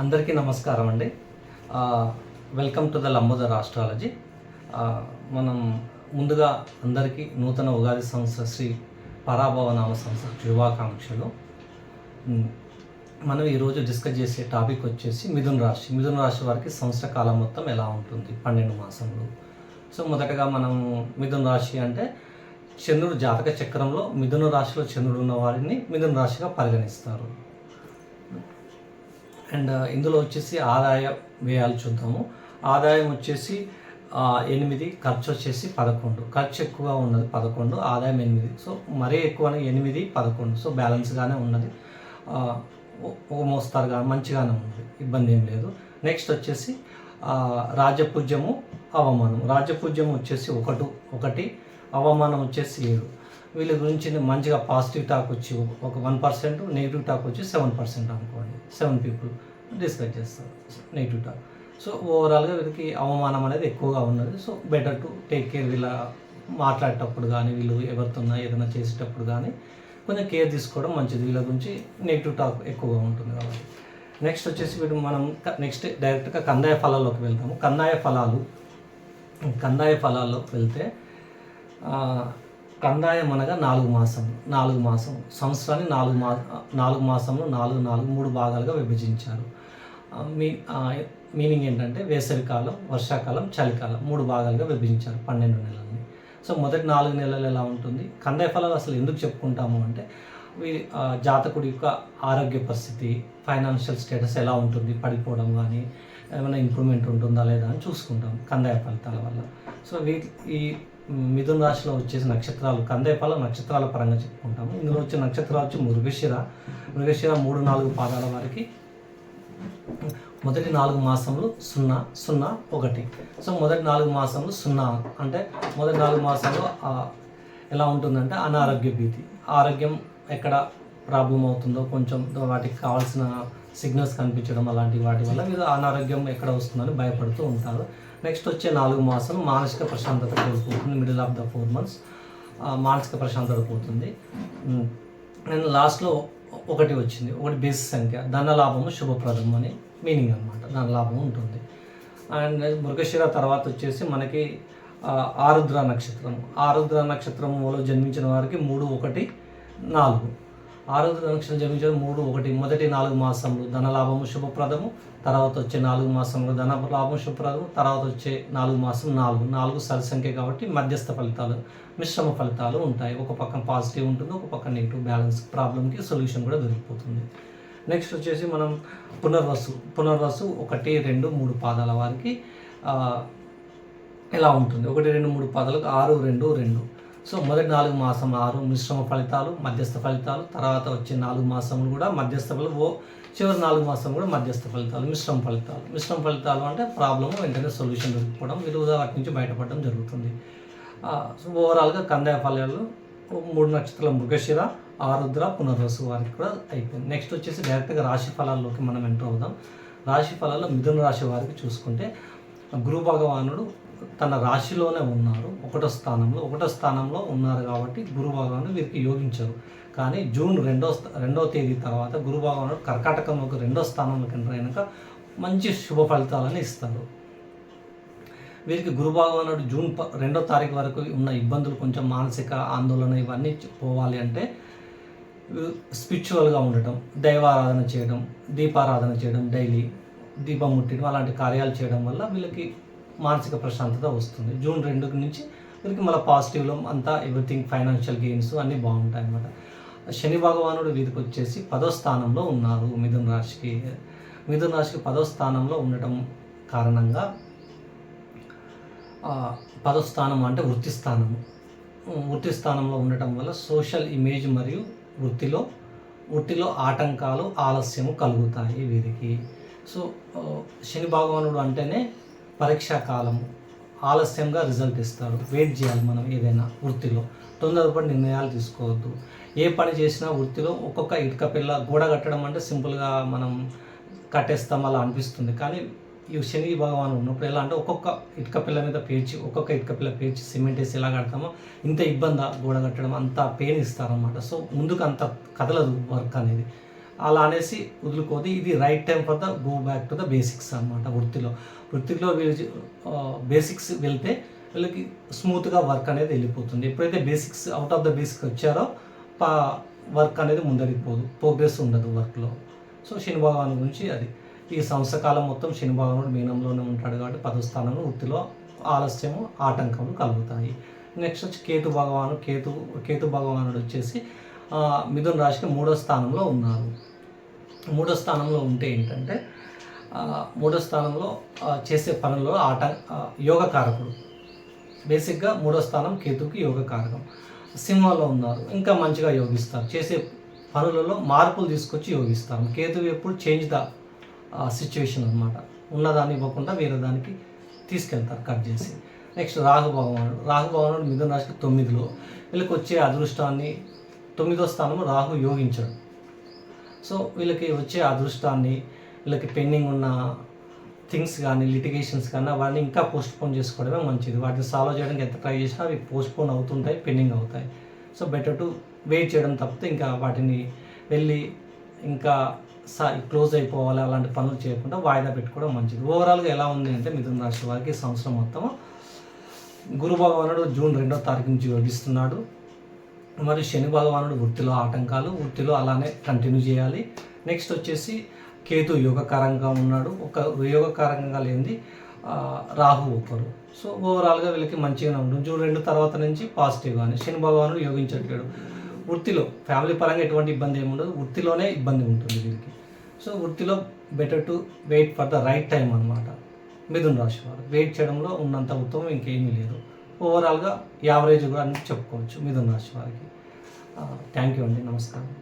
అందరికీ నమస్కారం అండి. Welcome to the Lambodar astrology. మనం ముందుగా అందరికీ నూతన ఉగాది సంవత్సర శ్రీ పరాభవ నామ సంవత్సర శుభాకాంక్షలు. మనం ఈరోజు డిస్కస్ చేసే టాపిక్ వచ్చేసి మిథున రాశి వారికి సంవత్సర కాలం మొత్తం ఎలా ఉంటుంది 12 మాసంలో. సో మొదటగా మనం మిథున రాశి అంటే చంద్రుడు జాతక చక్రంలో మిథున రాశిలో చంద్రుడు ఉన్న వారిని మిథున రాశిగా పరిగణిస్తారు. అండ్ ఇందులో వచ్చేసి ఆదాయ వ్యయాలు చూద్దాము. ఆదాయం వచ్చేసి 8, ఖర్చు వచ్చేసి 11. ఖర్చు ఎక్కువగా ఉన్నది 11, ఆదాయం 8. సో మరీ ఎక్కువ 8, 11. సో బ్యాలెన్స్గానే ఉన్నది, ఒక మోస్తారుగా మంచిగానే ఉన్నది, ఇబ్బంది ఏం లేదు. నెక్స్ట్ వచ్చేసి రాజపూజ్యము అవమానం. రాజపూజ్యం వచ్చేసి 1, అవమానం వచ్చేసి 7. వీళ్ళ గురించి మంచిగా పాజిటివ్ టాక్ వచ్చి ఒక 1%, నెగిటివ్ టాక్ వచ్చి 7% అనుకోండి. 7 పీపుల్ డిస్కస్ చేస్తారు నెగిటివ్ టాక్. సో ఓవరాల్గా వీళ్ళకి అవమానం అనేది ఎక్కువగా ఉన్నది. So better to take care. వీళ్ళ మాట్లాడేటప్పుడు కానీ వీళ్ళు ఎవరితో ఏదైనా చేసేటప్పుడు కానీ కొంచెం కేర్ తీసుకోవడం మంచిది. వీళ్ళ గురించి నెగిటివ్ టాక్ ఎక్కువగా ఉంటుంది కాబట్టి. నెక్స్ట్ వచ్చేసి వీళ్ళు మనం నెక్స్ట్ డైరెక్ట్గా కందాయ ఫలాల్లోకి వెళ్తాము. కందాయ ఫలాల్లోకి వెళ్తే కందాయం అనగా 4 మాసం. సంవత్సరాన్ని 4 మాసంలో 3 భాగాలుగా విభజించారు. మీనింగ్ ఏంటంటే వేసవికాలం, వర్షాకాలం, చలికాలం 3 భాగాలుగా విభజించారు 12 నెలలని. సో మొదటి 4 నెలలు ఎలా ఉంటుంది? కందాయ ఫలాలు అసలు ఎందుకు చెప్పుకుంటాము అంటే జాతకుడి యొక్క ఆరోగ్య పరిస్థితి, ఫైనాన్షియల్ స్టేటస్ ఎలా ఉంటుంది, పడిపోవడం కానీ ఏమైనా ఇంప్రూవ్మెంట్ ఉంటుందా లేదా అని చూసుకుంటాం కందాయ ఫలితాల వల్ల. సో ఈ మిథున రాశిలో వచ్చేసి నక్షత్రాలు కందాయ ఫలం నక్షత్రాల పరంగా చెప్పుకుంటాము. ఇందులో వచ్చే నక్షత్రాలు వచ్చి మృగశిర 3-4 పాదాల వారికి మొదటి 4 మాసంలో 0, 1. సో మొదటి 4 మాసంలో 0 అంటే మొదటి 4 మాసంలో ఎలా ఉంటుందంటే అనారోగ్య భీతి, ఆరోగ్యం ఎక్కడ ప్రాబ్లం అవుతుందో కొంచెం వాటికి కావాల్సిన సిగ్నల్స్ కనిపించడం అలాంటి వాటి వల్ల మీరు అనారోగ్యం ఎక్కడ వస్తుందని భయపడుతూ ఉంటారు. నెక్స్ట్ వచ్చే 4 మాసాలు మానసిక ప్రశాంతత కోల్పోతుంది. మిడిల్ ఆఫ్ ద 4 months మానసిక ప్రశాంతత పోతుంది. అండ్ లాస్ట్లో 1 వచ్చింది. 1 బేస్ సంఖ్య, ధనలాభము శుభప్రదం అని మీనింగ్ అనమాట. ధనలాభం ఉంటుంది. అండ్ మృగశిర తర్వాత వచ్చేసి మనకి ఆరుద్ర నక్షత్రంలో జన్మించిన వారికి 3, 1, 4. ఆరుద్ర నక్షత్రం జన్మించిన 3, 1 మొదటి 4 మాసంలో ధనలాభము శుభప్రదము, తర్వాత వచ్చే 4 మాసంలో ధనలాభం శుభప్రదము, తర్వాత వచ్చే 4 మాసం 4 సరి సంఖ్య కాబట్టి మధ్యస్థ ఫలితాలు, మిశ్రమ ఫలితాలు ఉంటాయి. ఒక పక్కన పాజిటివ్ ఉంటుంది, ఒక పక్కన నెగిటివ్. బ్యాలెన్స్ ప్రాబ్లంకి సొల్యూషన్ కూడా దొరికిపోతుంది. నెక్స్ట్ వచ్చేసి మనం పునర్వసు 1, 2, 3 పాదాల వారికి ఎలా ఉంటుంది? 1, 2, 3 పాదాలకు 6, 2, 2. సో మొదటి 4 మాసం 6 మిశ్రమ ఫలితాలు, మధ్యస్థ ఫలితాలు. తర్వాత వచ్చే 4 మాసములు కూడా మధ్యస్థ ఫలితాలు, చివరి 4 మాసం కూడా మధ్యస్థ ఫలితాలు, మిశ్రమ ఫలితాలు అంటే ప్రాబ్లము వెంటనే సొల్యూషన్ దొరికిపోవడం, విలువగా వాటి నుంచి బయటపడడం జరుగుతుంది. సో ఓవరాల్గా కందాయ ఫలాలు 3 నక్షత్రాల మృగశిర, ఆరుద్ర, పునర్వసు వారికి కూడా అయిపోయింది. నెక్స్ట్ వచ్చేసి డైరెక్ట్గా రాశి ఫలాల్లోకి మనం ఎంటర్ అవుదాం. రాశి ఫలాల్లో మిథున రాశి వారికి చూసుకుంటే గురు భగవానుడు తన రాశిలోనే ఉన్నారు. 1వ స్థానంలో ఉన్నారు కాబట్టి గురు భగవానుడు వీరికి యోగించారు. కానీ జూన్ 2వ తేదీ తర్వాత గురు భగవానుడు కర్కాటకంలోకి 2వ స్థానంలోకి ఎంటర్ అయినాక మంచి శుభ ఫలితాలని ఇస్తారు. వీరికి గురు భగవానుడు జూన్ 2వ తారీఖు వరకు ఉన్న ఇబ్బందులు, కొంచెం మానసిక ఆందోళన ఇవన్నీ పోవాలి అంటే స్పిరిచువల్గా ఉండటం, దైవారాధన చేయడం, దీపారాధన చేయడం, డైలీ దీపం ముట్టడం అలాంటి కార్యాలు చేయడం వల్ల వీళ్ళకి మానసిక ప్రశాంతత వస్తుంది. జూన్ 2 నుంచి వీరికి మళ్ళీ పాజిటివ్లో అంతా ఎవ్రీథింగ్, ఫైనాన్షియల్ గెయిన్స్ అన్నీ బాగుంటాయి అన్నమాట. శని భగవానుడు వీరికి వచ్చేసి 10వ స్థానంలో ఉన్నారు. మిథున రాశికి 10వ స్థానంలో ఉండటం కారణంగా 10వ స్థానం అంటే వృత్తి స్థానంలో ఉండటం వల్ల సోషల్ ఇమేజ్ మరియు వృత్తిలో ఆటంకాలు, ఆలస్యము కలుగుతాయి వీరికి. సో శని భగవానుడు అంటేనే పరీక్షా కాలము, ఆలస్యంగా రిజల్ట్ ఇస్తాడు. వెయిట్ చేయాలి మనం ఏదైనా వృత్తిలో, తొందరపడి నిర్ణయాలు తీసుకోవద్దు. ఏ పని చేసినా వృత్తిలో ఒక్కొక్క ఇటుక పిల్ల గోడ కట్టడం అంటే సింపుల్గా మనం కట్టేస్తాం అలా అనిపిస్తుంది. కానీ ఈ శని భగవాను ఉన్నప్పుడు ఎలా అంటే ఒక్కొక్క ఇటుక పిల్ల పేర్చి సిమెంట్ వేసి ఎలా కడతామో ఇంత ఇబ్బంది గోడ కట్టడం, అంత పెయిన్ ఇస్తారన్నమాట. సో ముందుకు అంత కదలదు వర్క్ అనేది. అలా అనేసి వదులుకోదు. ఇది right time for the go back to the basics అనమాట. వృత్తిలో బేసిక్స్ వెళ్తే వీళ్ళకి స్మూత్గా వర్క్ అనేది వెళ్ళిపోతుంది. ఎప్పుడైతే basics out of the basics వచ్చారో వర్క్ అనేది ముందరికి పోదు, ప్రోగ్రెస్ ఉండదు వర్క్లో. సో శని భగవాను గురించి అది. ఈ సంవత్సర కాలం మొత్తం శని భగవానుడు మీనంలోనే ఉంటాడు కాబట్టి 10వ స్థానంలో వృత్తిలో ఆలస్యము ఆటంకములు కలుగుతాయి. నెక్స్ట్ వచ్చి కేతు భగవానుడు వచ్చేసి మిథున రాశికి 3వ స్థానంలో ఉన్నారు. 3వ స్థానంలో ఉంటే ఏంటంటే 3వ స్థానంలో చేసే పనుల్లో యోగకారకుడు. బేసిక్గా 3వ స్థానం కేతుకి యోగకారకం. సింహంలో ఉన్నారు, ఇంకా మంచిగా యోగిస్తారు. చేసే పనులలో మార్పులు తీసుకొచ్చి యోగిస్తారు. కేతువు ఎప్పుడు చేంజ్ ద సిచ్యువేషన్ అనమాట. ఉన్నదాన్ని ఇవ్వకుండా వేరే దానికి తీసుకెళ్తారు కట్ చేసి. నెక్స్ట్ రాహు భగవానుడు మిథున రాశికి 9లో. వీళ్ళకి వచ్చే అదృష్టాన్ని 9వ స్థానంలో రాహు యోగించాడు. సో వీళ్ళకి వచ్చే అదృష్టాన్ని, వీళ్ళకి పెండింగ్ ఉన్న థింగ్స్ కానీ లిటిగేషన్స్ కానీ అవన్నీ ఇంకా పోస్ట్పోన్ చేసుకోవడమే మంచిది. వాటిని సాల్వ్ చేయడానికి ఎంత ట్రై చేసినా అవి పోస్ట్పోన్ అవుతుంటాయి, పెండింగ్ అవుతాయి. సో బెటర్ టు వెయిట్ చేయడం తప్పితే ఇంకా వాటిని వెళ్ళి ఇంకా క్లోజ్ అయిపోవాలి అలాంటి పనులు చేయకుండా వాయిదా పెట్టుకోవడం మంచిది. ఓవరాల్గా ఎలా ఉంది అంటే మిథున రాశి వారికి సంవత్సరం మొత్తం గురు భగవానుడు జూన్ 2వ తారీఖు నుంచి యోగిస్తున్నాడు. మరియు శని భగవానుడు వృత్తిలో ఆటంకాలు, వృత్తిలో అలానే కంటిన్యూ చేయాలి. నెక్స్ట్ వచ్చేసి కేతు యోగకారంగా ఉన్నాడు. ఒక యోగకారంగా లేనిది రాహు ఒకరు. సో ఓవరాల్గా వీళ్ళకి మంచిగానే ఉంటుంది. జూన్ 2 తర్వాత నుంచి పాజిటివ్గానే. శని భగవానుడు యోగించట్లేడు. వృత్తిలో ఫ్యామిలీ పరంగా ఎటువంటి ఇబ్బంది ఏమి ఉండదు, వృత్తిలోనే ఇబ్బంది ఉంటుంది వీరికి. సో వృత్తిలో better to wait for the right time అనమాట. మిథున రాశి వారు వెయిట్ చేయడంలో ఉన్నంత ఉత్తమం ఇంకేమీ లేదు. ఓవరాల్గా యావరేజ్గా అని చెప్పుకోవచ్చు మిథున రాశి వారికి. థ్యాంక్ యూ అండి, నమస్కారం.